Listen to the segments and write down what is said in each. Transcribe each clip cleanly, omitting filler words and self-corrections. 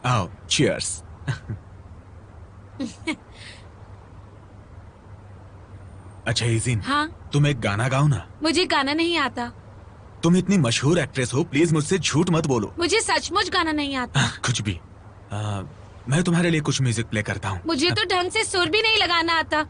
आओ, चीयर्स। अच्छा इजिन, हाँ, तुम एक गाना गाओ ना। मुझे गाना नहीं आता। तुम इतनी मशहूर एक्ट्रेस हो, प्लीज मुझसे झूठ मत बोलो। मुझे सचमुच गाना नहीं आता। कुछ भी। मैं तुम्हारे लिए कुछ म्यूजिक प्ले करता हूँ। मुझे तो ढंग से सुर भी नहीं लगाना आता।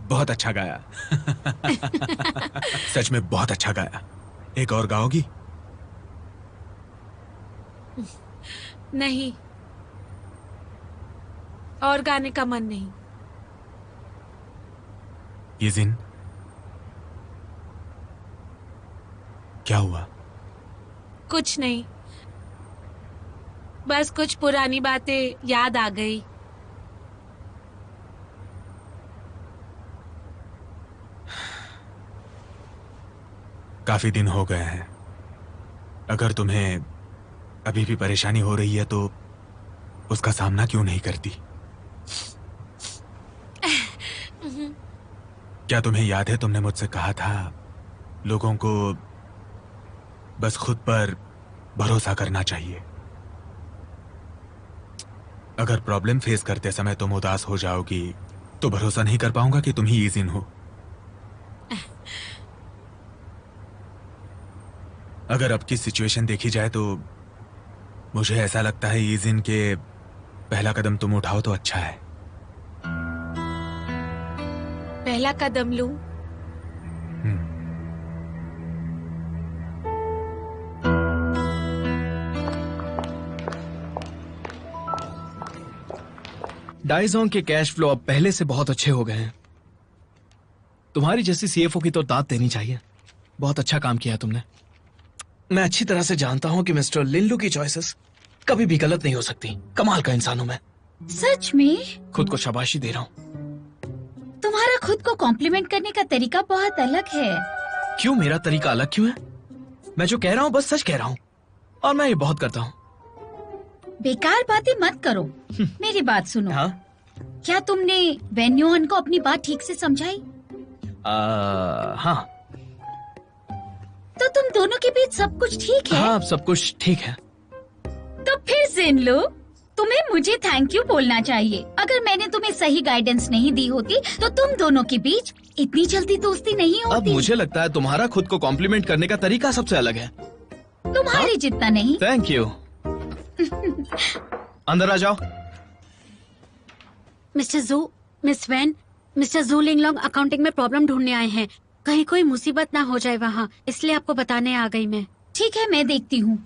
बहुत अच्छा गाया। सच में बहुत अच्छा गाया। एक और गाओगी? नहीं, और गाने का मन नहीं। ये जिन, क्या हुआ? कुछ नहीं, बस कुछ पुरानी बातें याद आ गई। काफी दिन हो गए हैं। अगर तुम्हें अभी भी परेशानी हो रही है तो उसका सामना क्यों नहीं करती? क्या तुम्हें याद है तुमने मुझसे कहा था लोगों को बस खुद पर भरोसा करना चाहिए। अगर प्रॉब्लम फेस करते समय तुम उदास हो जाओगी तो भरोसा नहीं कर पाऊंगा कि तुम ही ईजिन हो। अगर अब की सिचुएशन देखी जाए तो मुझे ऐसा लगता है ईजिन के पहला कदम तुम उठाओ तो अच्छा है। पहला कदम लूं? डाइजोंग के कैश फ्लो अब पहले से बहुत अच्छे हो गए हैं। तुम्हारी जैसी सीएफओ की तो दाद देनी चाहिए। बहुत अच्छा काम किया तुमने। मैं अच्छी तरह से जानता हूं कि मिस्टर लिनलू की चॉइसेस कभी भी गलत नहीं हो सकती। कमाल का इंसान हूं मैं। सच में? खुद को शाबाशी दे रहा हूं। तुम्हारा खुद को कॉम्प्लीमेंट करने का तरीका बहुत अलग है। क्यों? मेरा तरीका अलग क्यों है? मैं जो कह रहा हूं बस सच कह रहा हूं, और मैं ये बहुत करता हूं। बेकार बातें मत करो। मेरी बात सुनो। हाँ? क्या तुमने वेन्योन को अपनी बात ठीक से समझाई? हाँ। तो तुम दोनों के बीच सब कुछ ठीक है? हाँ, सब कुछ ठीक है। तो फिर जिनलू, तुम्हें मुझे थैंक यू बोलना चाहिए। अगर मैंने तुम्हें सही गाइडेंस नहीं दी होती तो तुम दोनों के बीच इतनी जल्दी दोस्ती नहीं अब होती। मुझे लगता है तुम्हारा खुद को कॉम्प्लीमेंट करने का तरीका सबसे अलग है। तुम्हारे जितना नहीं। Thank you. अंदर आ जाओ। मिस्टर जू, मिस वैन, मिस्टर जू लिंगलोंग अकाउंटिंग में प्रॉब्लम ढूंढने आए हैं। कहीं कोई मुसीबत ना हो जाए वहाँ, इसलिए आपको बताने आ गई मैं। ठीक है, मैं देखती हूँ।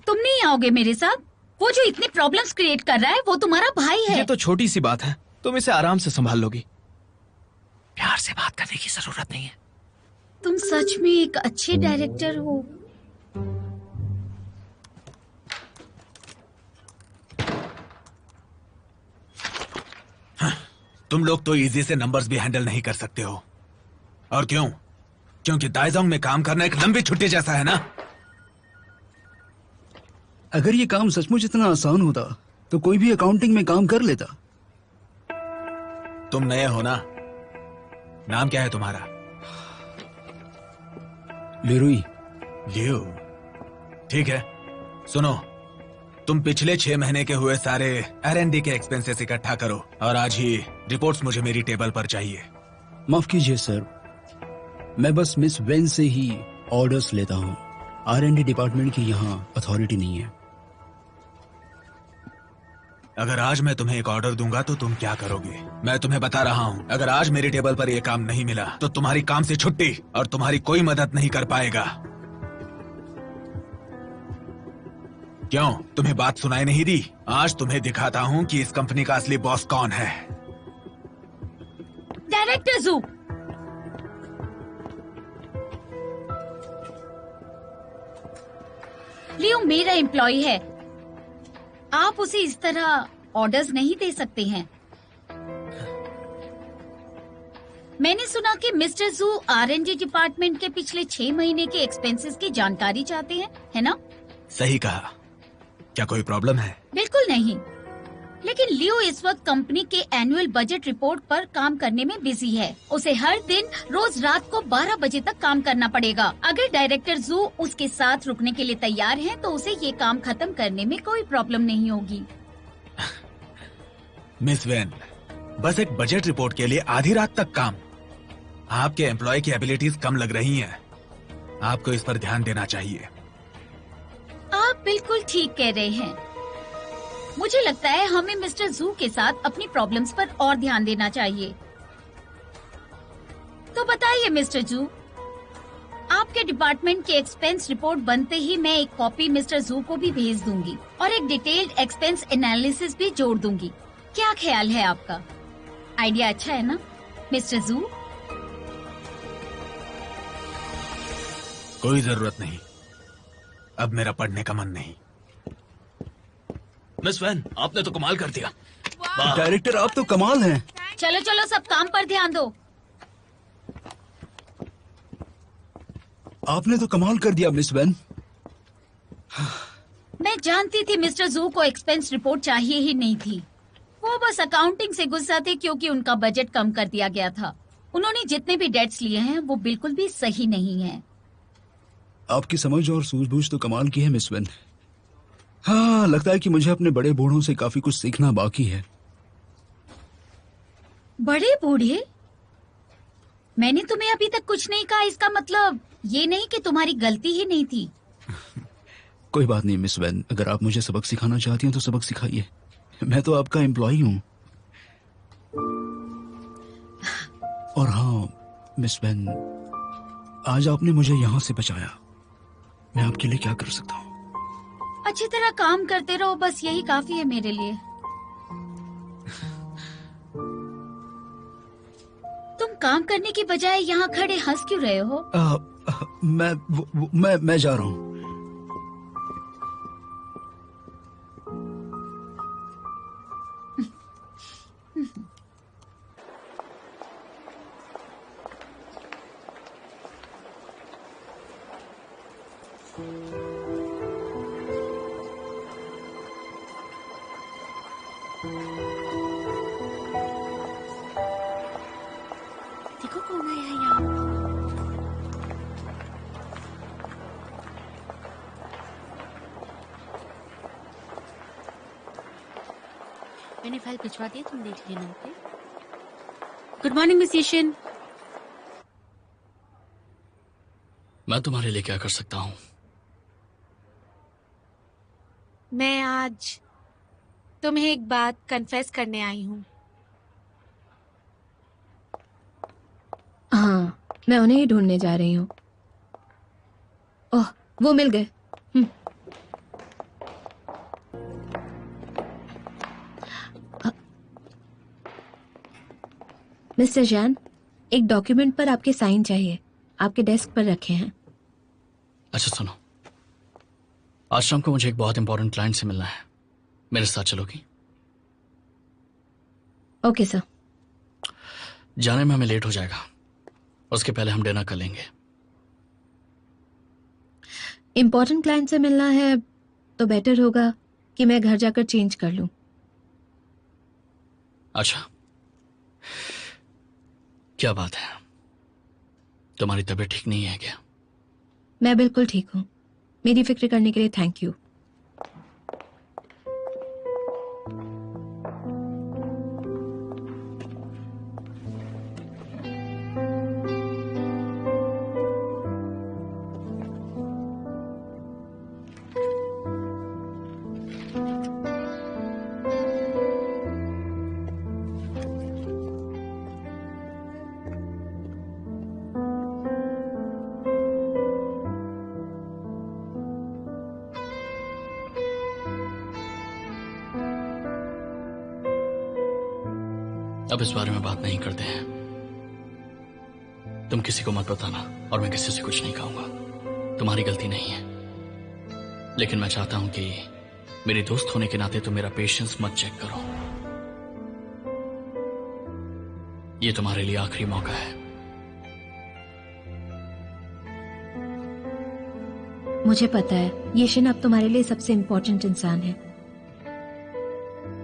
तुम नहीं आओगे मेरे साथ? वो जो इतनी प्रॉब्लम्स क्रिएट कर रहा है वो तुम्हारा भाई है। ये तो छोटी सी बात है, तुम इसे आराम से संभाल लोगी। प्यार से बात करने की जरूरत नहीं है। तुम सच में एक अच्छे डायरेक्टर हो। तुम लोग तो इजी से नंबर्स भी हैंडल नहीं कर सकते हो। और क्यों? क्योंकि दाइजोंग में काम करना एक लंबी छुट्टी जैसा है ना। अगर ये काम सचमुच इतना आसान होता तो कोई भी अकाउंटिंग में काम कर लेता। तुम नए हो ना? नाम क्या है तुम्हारा? लेरुई। लियो। ठीक है, सुनो, तुम पिछले 6 महीने के हुए सारे R&D के एक्सपेंसेस इकट्ठा करो और आज ही रिपोर्ट्स मुझे मेरी टेबल पर चाहिए। माफ कीजिए सर, मैं बस मिस वेन से ही ऑर्डर्स लेता हूँ। R&D डिपार्टमेंट की यहाँ अथॉरिटी नहीं है। अगर आज मैं तुम्हें एक ऑर्डर दूंगा तो तुम क्या करोगे? मैं तुम्हें बता रहा हूँ, अगर आज मेरी टेबल पर यह काम नहीं मिला तो तुम्हारी काम से छुट्टी और तुम्हारी कोई मदद नहीं कर पाएगा। क्यों, तुम्हें बात सुनाई नहीं दी? आज तुम्हें दिखाता हूँ कि इस कंपनी का असली बॉस कौन है। डायरेक्टर जू, लियो मेरा एम्प्लॉय है, आप उसे इस तरह ऑर्डर्स नहीं दे सकते हैं। मैंने सुना कि मिस्टर जू R&D डिपार्टमेंट के पिछले 6 महीने के एक्सपेंसेस की जानकारी चाहते हैं, है ना? सही कहा। क्या कोई प्रॉब्लम है? बिल्कुल नहीं, लेकिन लियो इस वक्त कंपनी के एनुअल बजट रिपोर्ट पर काम करने में बिजी है। उसे हर दिन रोज रात को 12 बजे तक काम करना पड़ेगा। अगर डायरेक्टर जू उसके साथ रुकने के लिए तैयार है तो उसे ये काम खत्म करने में कोई प्रॉब्लम नहीं होगी। मिस वेन, बस एक बजट रिपोर्ट के लिए आधी रात तक काम? आपके एम्प्लॉय की एबिलिटीज कम लग रही हैं। आपको इस पर ध्यान देना चाहिए। आप बिल्कुल ठीक कह रहे हैं। मुझे लगता है हमें मिस्टर जू के साथ अपनी प्रॉब्लम्स पर और ध्यान देना चाहिए। तो बताइए मिस्टर जू, आपके डिपार्टमेंट की एक्सपेंस रिपोर्ट बनते ही मैं एक कॉपी मिस्टर जू को भी भेज दूंगी और एक डिटेल्ड एक्सपेंस एनालिसिस भी जोड़ दूंगी। क्या ख्याल है आपका? आइडिया अच्छा है ना मिस्टर जू? कोई जरूरत नहीं, अब मेरा पढ़ने का मन नहीं। मिस वैन, आपने तो कमाल कर दिया। डायरेक्टर आप तो कमाल हैं। चलो चलो, सब काम पर ध्यान दो। आपने तो कमाल कर दिया मिस वैन। मैं जानती थी मिस्टर जू को एक्सपेंस रिपोर्ट चाहिए ही नहीं थी। वो बस अकाउंटिंग से गुस्सा थे क्योंकि उनका बजट कम कर दिया गया था। उन्होंने जितने भी डेट्स लिए हैं वो बिल्कुल भी सही नहीं है। आपकी समझ और सूझबूझ तो कमाल की है मिस वेन। हाँ, लगता है कि मुझे अपने बड़े बूढ़ों से काफी कुछ सीखना बाकी है। बड़े बूढ़े? मैंने तुम्हें अभी तक कुछ नहीं कहा। इसका मतलब ये नहीं कि तुम्हारी गलती ही नहीं थी। कोई बात नहीं मिस वेन, अगर आप मुझे सबक सिखाना चाहती हैं तो सबक सिखाइए। मैं तो आपका एम्प्लॉई हूँ। और हाँ मिस वेन, आज आपने मुझे यहाँ से बचाया। मैं आपके लिए क्या कर सकता हूँ? अच्छी तरह काम करते रहो, बस यही काफी है मेरे लिए। तुम काम करने की बजाय यहाँ खड़े हंस क्यों रहे हो? मैं जा रहा हूँ। देखो कौन आया है यहाँ। मैंने फाइल भिजवा दी, तुम देख लेना। Okay. Good morning miss Yashan. मैं तुम्हारे लिए क्या कर सकता हूँ? मैं आज तुम्हें एक बात कन्फेस करने आई हूँ। हाँ, मैं उन्हें ही ढूंढने जा रही हूँ। ओह, वो मिल गए। मिस्टर जैन, एक डॉक्यूमेंट पर आपके साइन चाहिए। आपके डेस्क पर रखे हैं। अच्छा सुनो, आज शाम को मुझे एक बहुत इंपॉर्टेंट क्लाइंट से मिलना है। मेरे साथ चलोगी? Okay sir. जाने में हमें लेट हो जाएगा, उसके पहले हम डिनर कर लेंगे। इम्पोर्टेंट क्लाइंट से मिलना है तो बेटर होगा कि मैं घर जाकर चेंज कर लूं। अच्छा, क्या बात है, तुम्हारी तबीयत ठीक नहीं है क्या? मैं बिल्कुल ठीक हूँ। मेरी फिक्र करने के लिए थैंक यू। अब इस बारे में बात नहीं करते हैं। तुम किसी को मत बताना और मैं किसी से कुछ नहीं कहूंगा। तुम्हारी गलती नहीं है, लेकिन मैं चाहता हूं कि मेरे दोस्त होने के नाते तुम मेरा पेशेंस मत चेक करो। ये तुम्हारे लिए आखिरी मौका है। मुझे पता है ये शिन अब तुम्हारे लिए सबसे इम्पोर्टेंट इंसान है।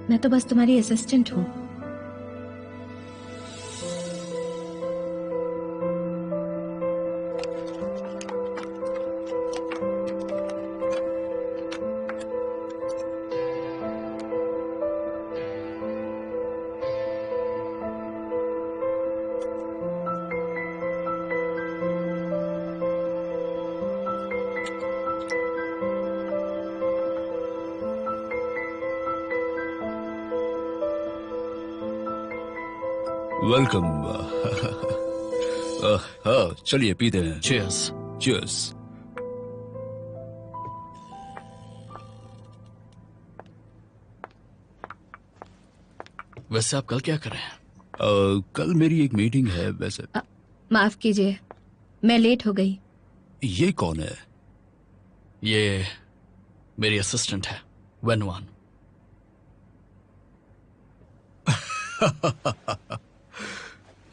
मैं तो बस तुम्हारी असिस्टेंट हूँ। वेलकम। हाँ, चलिए पीते हैं। Cheers। Cheers। वैसे आप कल क्या कर रहे हैं? कल मेरी एक मीटिंग है। वैसे माफ कीजिए, मैं लेट हो गई। ये कौन है? ये मेरी असिस्टेंट है, वेनवान।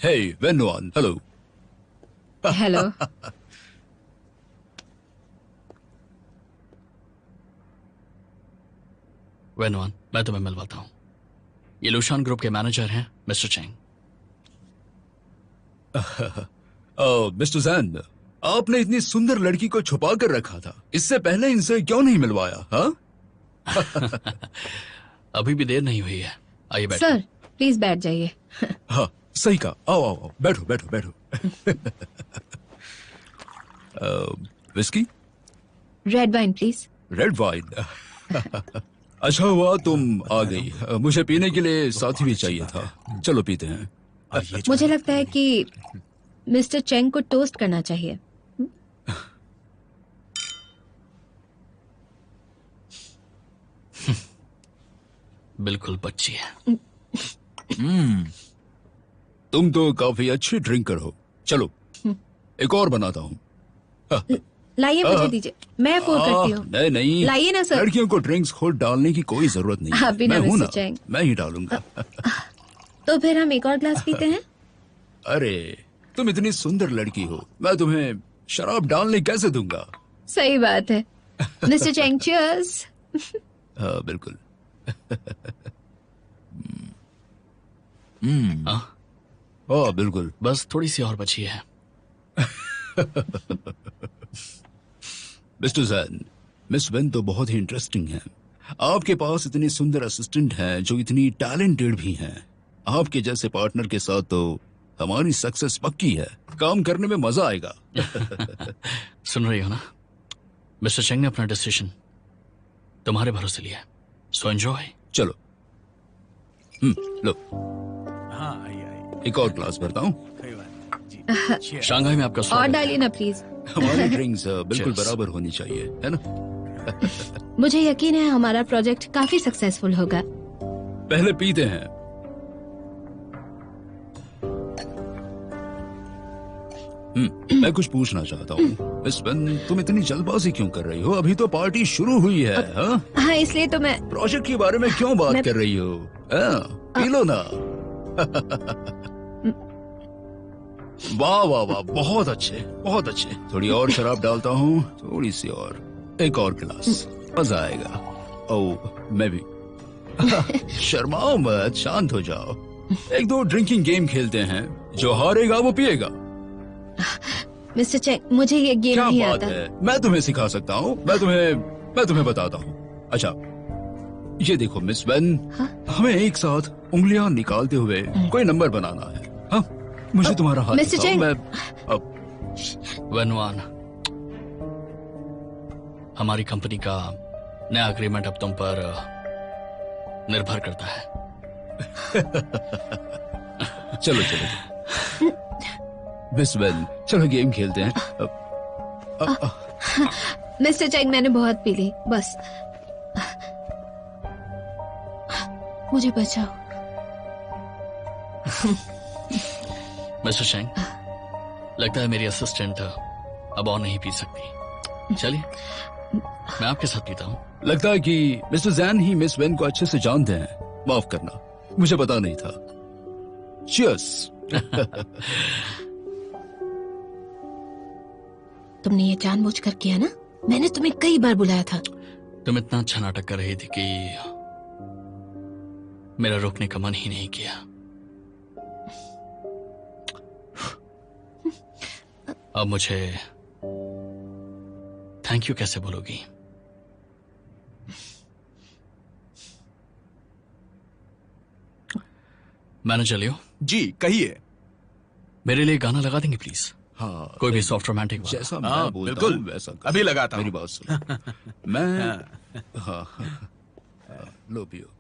हे वेनवान, हेलो। हेलो। वेनवान, मैं तुम्हें मिलवाता हूं। ये लुशान ग्रुप के मैनेजर हैं, मिस्टर चेंग। मिस्टर जैन, आपने इतनी सुंदर लड़की को छुपा कर रखा था, इससे पहले इनसे क्यों नहीं मिलवाया? हाँ? अभी भी देर नहीं हुई है, आइए बैठो। सर प्लीज बैठ जाइए। हाँ, सही कहा। आओ आओ आओ, बैठो बैठो बैठो। Whisky? Red wine please. Red wine? अच्छा हुआ तुम आ गई, मुझे पीने के लिए साथी भी चाहिए था। चलो पीते हैं। मुझे लगता है कि मिस्टर चेंग को टोस्ट करना चाहिए। बिल्कुल बच्ची है। तुम तो काफी अच्छी ड्रिंकर हो। चलो एक और बनाता हूँ। लाइए, मुझे दीजिए, मैं अफोर्ड करती हूँ। नहीं नहीं, लाइए ना सर। लड़कियों को ड्रिंक्स खुद डालने की कोई जरूरत नहीं है। आप भी ना मैं हूं मिस्टर ना, चेंग। मैं ही डालूंगा। तो फिर हम एक और ग्लास पीते हैं। अरे तुम इतनी सुंदर लड़की हो, मैं तुम्हें शराब डालने कैसे दूंगा? सही बात है। Mister Cheng, cheers. हाँ बिल्कुल। हाँ बिल्कुल। बस थोड़ी सी और बची है। मिस्टर जैन, मिस वेन तो बहुत ही इंटरेस्टिंग है। आपके पास इतनी सुंदर असिस्टेंट हैं जो इतनी टैलेंटेड भी हैं। आपके जैसे पार्टनर के साथ तो हमारी सक्सेस पक्की है। काम करने में मजा आएगा। सुन रही हो ना, मिस्टर चेंग ने अपना डिसीजन तुम्हारे भरोसे लिया, सो एंजॉय। चलो लो, हाँ आइए आइए। एक और ग्लास भरता हूँ। कोई बात नहीं। जी। शंघाई में आपका और स्वागत है। डालिए ना प्लीज। हमारी ड्रिंक्स बिल्कुल Cheers। बराबर होनी चाहिए, है ना? मुझे यकीन है हमारा प्रोजेक्ट काफी सक्सेसफुल होगा। पहले पीते हैं। मैं कुछ पूछना चाहता हूँ। मिस वेन, तुम इतनी जल्दबाजी क्यों कर रही हो? अभी तो पार्टी शुरू हुई है। हाँ? हाँ, इसलिए तो मैं प्रोजेक्ट के बारे में क्यों बात मैं- कर रही हो? हाँ, पी लो ना। वाह वाह वाह, बहुत अच्छे बहुत अच्छे। थोड़ी और शराब डालता हूँ, थोड़ी सी और, एक और गिलास, मजा आएगा। ओ मैं भी। शर्माओ मत, शांत हो जाओ। एक दो ड्रिंकिंग गेम खेलते हैं, जो हारेगा वो पिएगा। मिस्टर चेंग, मुझे ये गेम क्या नहीं बात आता। है, मैं तुम्हें सिखा सकता हूँ, मैं तुम्हें बताता हूँ। अच्छा ये देखो मिस वेन, हमें एक साथ उंगलियां निकालते हुए कोई नंबर बनाना है। हाँ, मुझे तुम्हारा हाथ मिस्टर दिखाओ, चेंग। मैं अब वनवान, हमारी कंपनी का नया अग्रीमेंट अब तुम पर निर्भर करता है। चलो मिस वेन, चलो गेम खेलते हैं। मिस्टर चेंग, मैंने बहुत पी ली, बस मुझे बचाओ। मिस्टर शेंग, लगता है मेरी असिस्टेंट अब और नहीं पी सकती। चलिए मैं आपके साथ पीता हूँ। लगता है कि mister Jain he miss when को अच्छे से जानते हैं। माफ करना, मुझे पता नहीं था। Cheers। तुमने ये जानबूझकर किया ना? मैंने तुम्हें कई बार बुलाया था। तुम इतना अच्छा नाटक कर रही थी कि मेरा रोकने का मन ही नहीं किया। अब मुझे थैंक यू कैसे बोलोगी? मैनेजर लियो जी कहिए। मेरे लिए गाना लगा देंगे प्लीज? हाँ, कोई भी सॉफ्ट रोमांटिक वाला। जैसा हाँ, मैं बोलता बिल्कुल। हूँ वैसा करो। अभी लगाता हूँ। मेरी बात सुनो। मैं हाँ लो पियो।